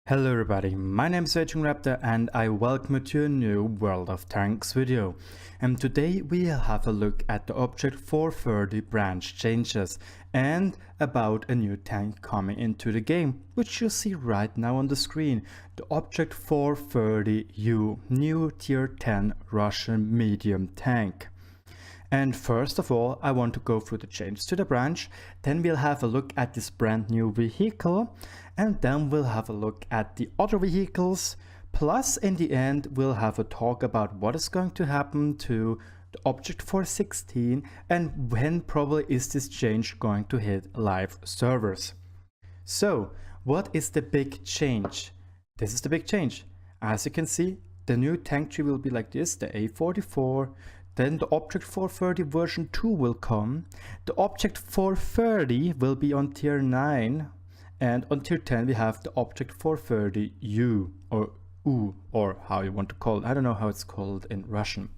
Hello everybody, my name is RagingRaptor and I welcome you to a new World of Tanks video. And today we'll have a look at the Object 430 branch changes and about a new tank coming into the game, which you see right now on the screen. The Object 430 youuuu, new tier 10 Russian medium tank. And first of all, I want to go through the changes to the branch, then we'll have a look at this brand new vehicle, and then we'll have a look at the other vehicles, plus in the end we'll have a talk about what is going to happen to the Object 416 and when probably is this change going to hit live servers. So what is the big change? This is the big change. As you can see, the new tank tree will be like this, the A44. Then the Object 430 version 2 will come. The Object 430 will be on tier 9. And on tier 10 we have the Object 430 youuuu or ooh, or how you want to call it. I don't know how it's called in Russian.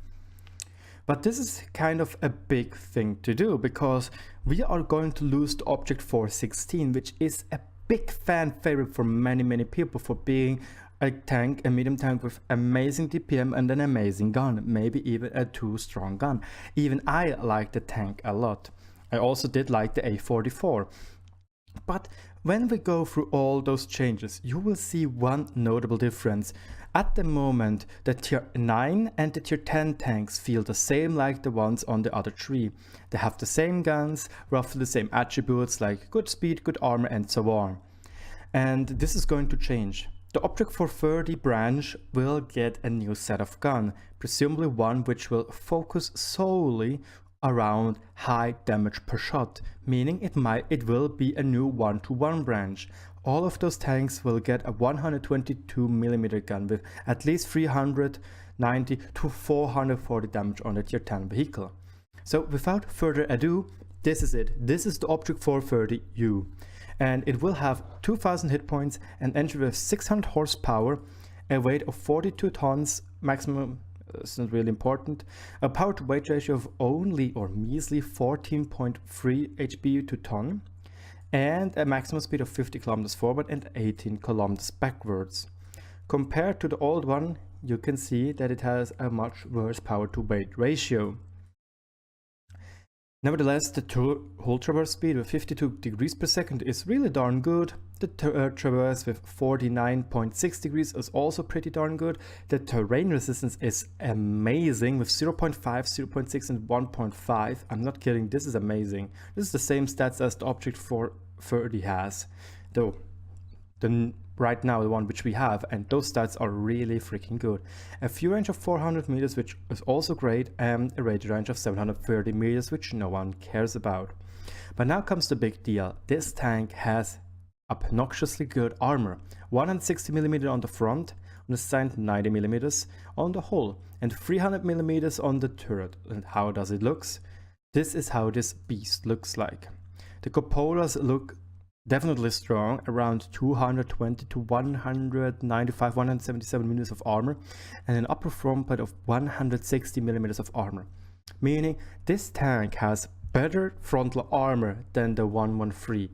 But this is kind of a big thing to do because we are going to lose the Object 416, which is a big fan favorite for many people for being a tank, a medium tank with amazing DPM and an amazing gun, maybe even a 2 strong gun. Even I like the tank a lot. I also did like the A44. But when we go through all those changes, you will see one notable difference. At the moment, the tier 9 and the tier 10 tanks feel the same like the ones on the other tree. They have the same guns, roughly the same attributes like good speed, good armor and so on. And this is going to change. The Object 430 branch will get a new set of gun, presumably one which will focus solely around high damage per shot, meaning it will be a new 1-to-1 branch. All of those tanks will get a 122mm gun with at least 390 to 440 damage on the tier 10 vehicle. So without further ado, this is it. This is the Object 430 youuuu. And it will have 2000 hit points, an engine with 600 horsepower, a weight of 42 tons, maximum, it's not really important, a power to weight ratio of only or measly 14.3 HP to ton, and a maximum speed of 50 kilometers forward and 18 kilometers backwards. Compared to the old one, you can see that it has a much worse power to weight ratio. Nevertheless, the whole traverse speed of 52 degrees per second is really darn good. The traverse with 49.6 degrees is also pretty darn good. The terrain resistance is amazing with 0.5, 0.6 and 1.5. I'm not kidding, this is amazing. This is the same stats as the Object 430 has, though right now the one which we have, and those stats are really freaking good. A fuel range of 400 meters, which is also great, and a radius range of 730 meters, which no one cares about. But now comes the big deal. This tank has obnoxiously good armor, 160mm on the front, on the side 90mm on the hull, and 300mm on the turret. And how does it look? This is how this beast looks like. The cupolas look definitely strong, around 220 to 195, 177 millimeters of armor, and an upper front plate of 160 millimeters of armor. Meaning this tank has better frontal armor than the 113.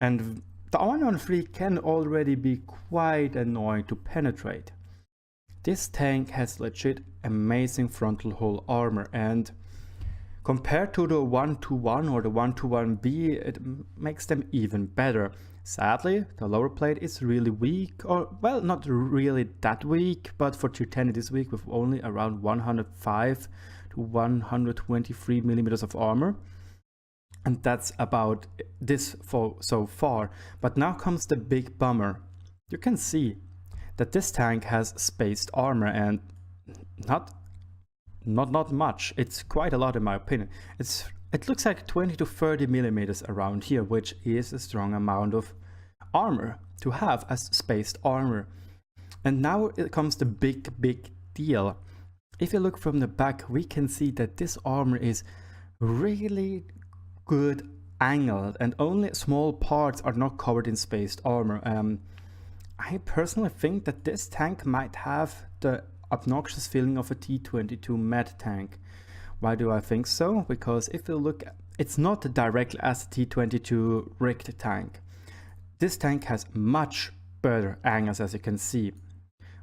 And the 113 can already be quite annoying to penetrate. This tank has legit amazing frontal hull armor, and compared to the 1-to-1 or the 1-to-1B, it makes them even better. Sadly, the lower plate is really weak, or well, not really that weak, but for tier 10 it is weak with only around 105 to 123 millimeters of armor. And that's about this for so far. But now comes the big bummer. You can see that this tank has spaced armor, and not much. It's quite a lot in my opinion. It looks like 20 to 30 millimeters around here, which is a strong amount of armor to have as spaced armor. And now it comes the big deal. If you look from the back, we can see that this armor is really good angled, and only small parts are not covered in spaced armor. I personally think that this tank might have the obnoxious feeling of a T22 med tank. Why do I think so? Because if you look, it's not directly as a T22 rigged tank. This tank has much better angles, as you can see.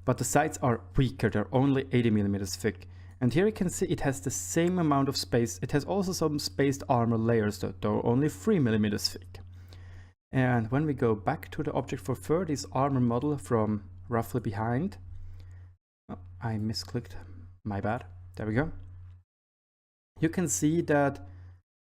But the sights are weaker, they're only 80 millimeters thick. And here you can see it has the same amount of space. It has also some spaced armor layers that are only 3 millimeters thick. And when we go back to the Object 430's armor model from roughly behind, oh, I misclicked, my bad, there we go. You can see that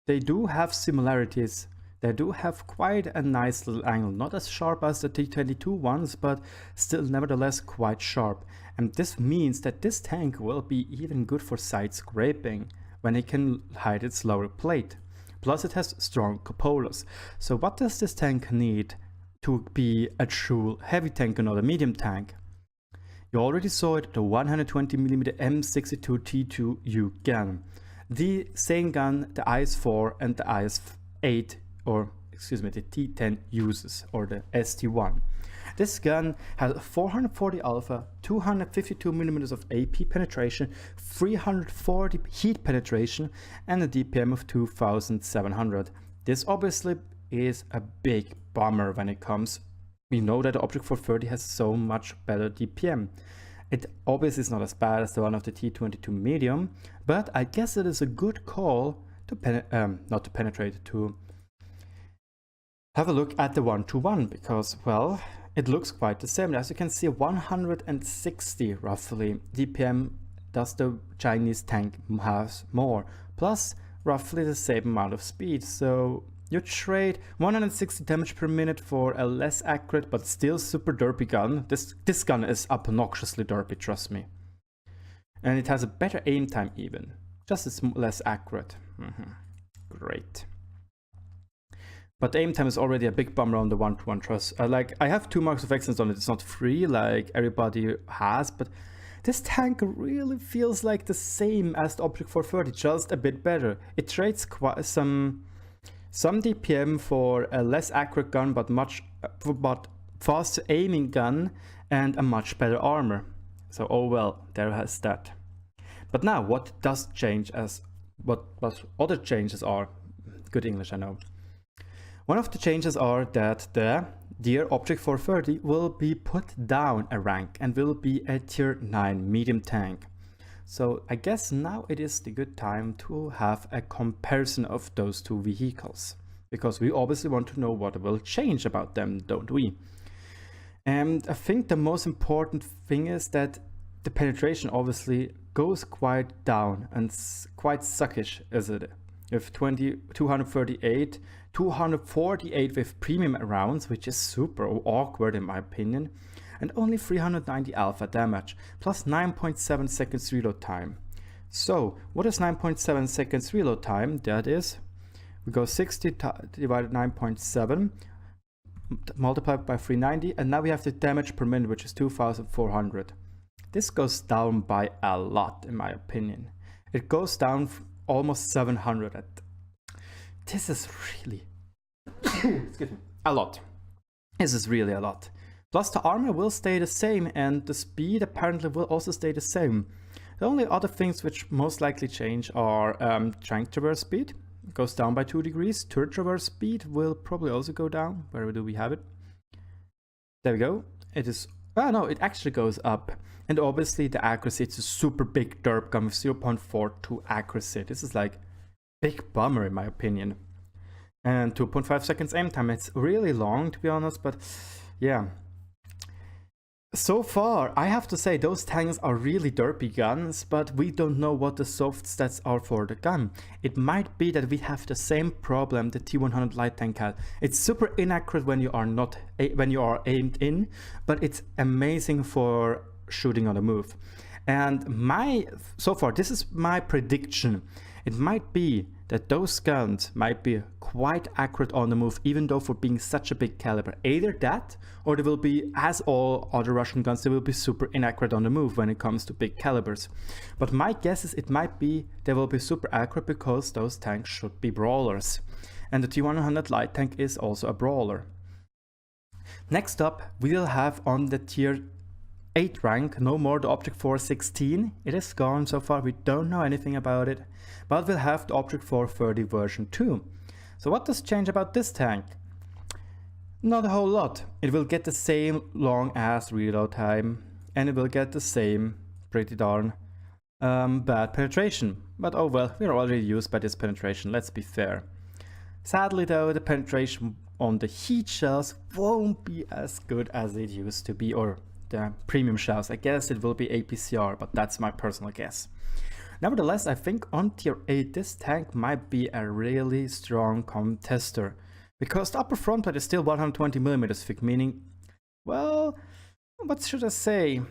they do have similarities. They do have quite a nice little angle, not as sharp as the T22 ones, but still nevertheless quite sharp. And this means that this tank will be even good for side scraping when it can hide its lower plate. Plus it has strong cupolas. So what does this tank need to be a true heavy tank and not a medium tank? You already saw it, the 120mm M62 T2U gun. The same gun the IS-4 and the IS-8, or excuse me, the T10 uses, or the ST1. This gun has 440 alpha, 252mm of AP penetration, 340 heat penetration, and a DPM of 2700. This obviously is a big bummer when it comes. We know that the Object 430 has so much better DPM. It obviously is not as bad as the one of the T22 medium, but I guess it is a good call to not to penetrate, to have a look at the 1-to-1, because, well, it looks quite the same. As you can see, 160 roughly DPM does the Chinese tank has more, plus roughly the same amount of speed. So you trade 160 damage per minute for a less accurate but still super derpy gun. This gun is obnoxiously derpy, trust me. And it has a better aim time even, just as less accurate. Great. But aim time is already a big bummer on the 1-to-1 trust. Like, I have 2 marks of excellence on it. It's not free like everybody has, but this tank really feels like the same as the Object 430, just a bit better. It trades quite some DPM for a less accurate gun, but faster aiming gun and a much better armor. So oh well, there has that. But now what does change, as what other changes are? Good English, I know. One of the changes are that the dear Object 430 will be put down a rank and will be a tier 9 medium tank. So I guess now it is the good time to have a comparison of those two vehicles, because we obviously want to know what will change about them, don't we? And I think the most important thing is that the penetration obviously goes quite down and quite suckish, is it? With 238, 248 with premium rounds, which is super awkward in my opinion, and only 390 alpha damage, plus 9.7 seconds reload time. So what is 9.7 seconds reload time? That is, we go 60 divided 9.7 multiplied by 390, and now we have the damage per minute, which is 2400. This goes down by a lot in my opinion. It goes down almost 700. This is really excuse me, a lot. This is really a lot. Plus the armor will stay the same, and the speed apparently will also stay the same. The only other things which most likely change are tank traverse speed. It goes down by 2 degrees. Turret traverse speed will probably also go down. Where do we have it? There we go. It is, oh no, it actually goes up. And obviously the accuracy, it's a super big derp gun with 0.42 accuracy. This is like big bummer in my opinion. And 2.5 seconds aim time. It's really long to be honest, but yeah. So far, I have to say those tanks are really derpy guns, but we don't know what the soft stats are for the gun. It might be that we have the same problem the T100 light tank had. It's super inaccurate when you are aimed in, but it's amazing for shooting on the move. And so far, this is my prediction. It might be that those guns might be quite accurate on the move, even though for being such a big caliber. Either that, or they will be, as all other Russian guns, they will be super inaccurate on the move when it comes to big calibers. But my guess is it might be they will be super accurate because those tanks should be brawlers. And the T100 light tank is also a brawler. Next up, we will have on the tier 8 rank, no more the Object 416. It is gone so far, we don't know anything about it. But we'll have the Object 430 version 2. So what does change about this tank? Not a whole lot. It will get the same long ass reload time, and it will get the same pretty darn bad penetration. But oh well, we're already used by this penetration, let's be fair. Sadly though, the penetration on the heat shells won't be as good as it used to be, or the premium shells. I guess it will be APCR, but that's my personal guess. Nevertheless, I think on tier 8 this tank might be a really strong contester, because the upper front plate is still 120mm thick, meaning, well, what should I say?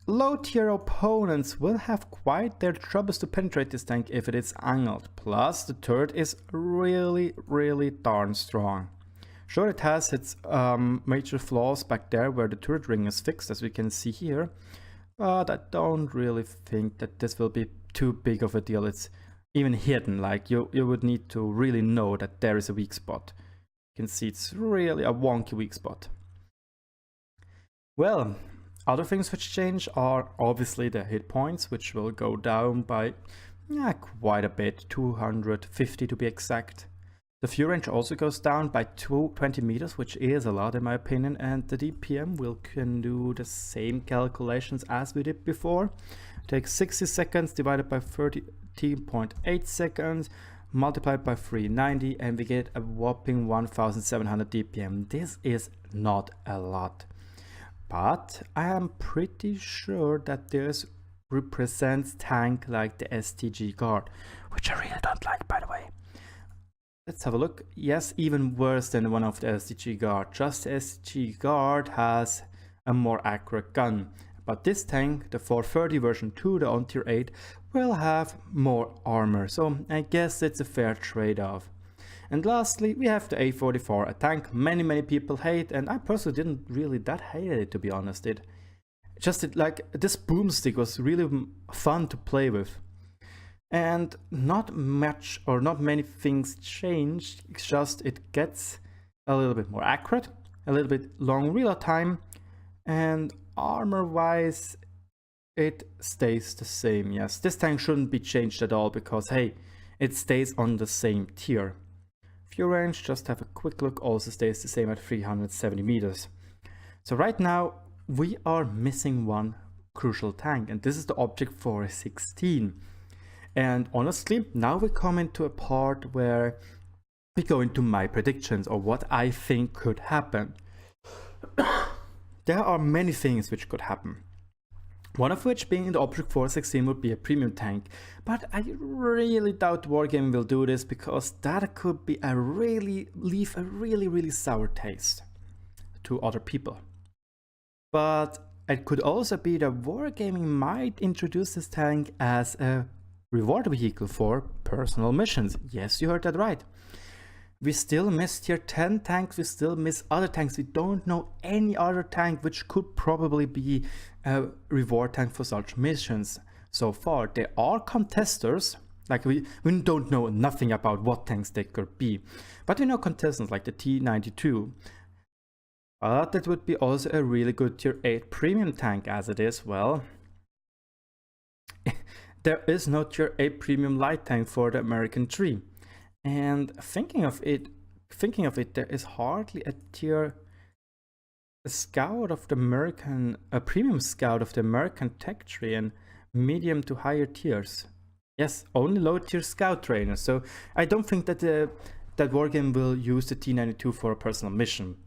Low tier opponents will have quite their troubles to penetrate this tank if it is angled. Plus the turret is really darn strong. Sure, it has its major flaws back there where the turret ring is fixed, as we can see here, but I don't really think that this will be too big of a deal. It's even hidden, like you would need to really know that there is a weak spot. You can see it's really a wonky weak spot. Well, other things which change are obviously the hit points, which will go down by quite a bit, 250 to be exact. The fuel range also goes down by 20 meters, which is a lot in my opinion, and the DPM can do the same calculations as we did before. Take 60 seconds divided by 13.8 seconds, multiplied by 390, and we get a whopping 1700 DPM. This is not a lot, but I am pretty sure that this represents tank like the STG guard, which I really don't like, by the way. Let's have a look. Yes, even worse than one of the STG guard. Just the STG guard has a more accurate gun, but this tank, the 430 version 2, the on tier 8, will have more armor, so I guess it's a fair trade-off. And lastly, we have the A44, a tank many people hate, and I personally didn't really that hate it, to be honest. Like this boomstick was really fun to play with. And not much or not many things changed, it's just it gets a little bit more accurate, a little bit long reload time, and armor wise it stays the same. Yes, this tank shouldn't be changed at all because hey, it stays on the same tier. Fuel range, just have a quick look, also stays the same at 370 meters. So right now we are missing one crucial tank, and this is the Object 416. And honestly, now we come into a part where we go into my predictions or what I think could happen. There are many things which could happen. One of which being the Object 416 would be a premium tank, but I really doubt Wargaming will do this because that could be leave a really sour taste to other people. But it could also be that Wargaming might introduce this tank as a reward vehicle for personal missions. Yes, you heard that right. We still miss tier 10 tanks, we still miss other tanks. We don't know any other tank which could probably be a reward tank for such missions. So far, there are contesters, like we don't know nothing about what tanks they could be. But we know contestants like the T92. But it would be also a really good tier 8 premium tank as it is, well, there is no tier 8 premium light tank for the American tree. And thinking of it, there is hardly a scout of the American, a premium scout of the American tech tree and medium to higher tiers. Yes, only low tier scout trainers. So I don't think that that Wargame will use the T92 for a personal mission.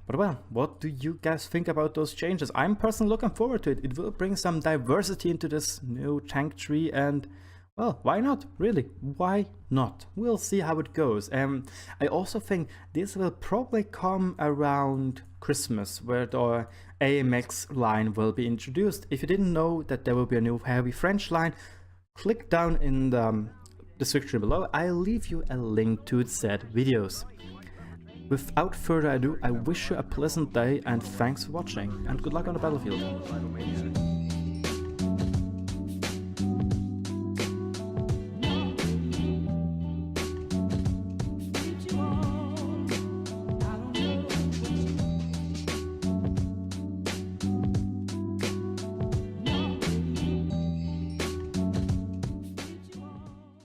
But well, what do you guys think about those changes? I'm personally looking forward to it. It will bring some diversity into this new tank tree, and well, why not? Really, why not? We'll see how it goes. I also think this will probably come around Christmas, where the AMX line will be introduced. If you didn't know that there will be a new heavy French line, click down in the description below. I'll leave you a link to said videos. Without further ado, I wish you a pleasant day and thanks for watching, and good luck on the battlefield.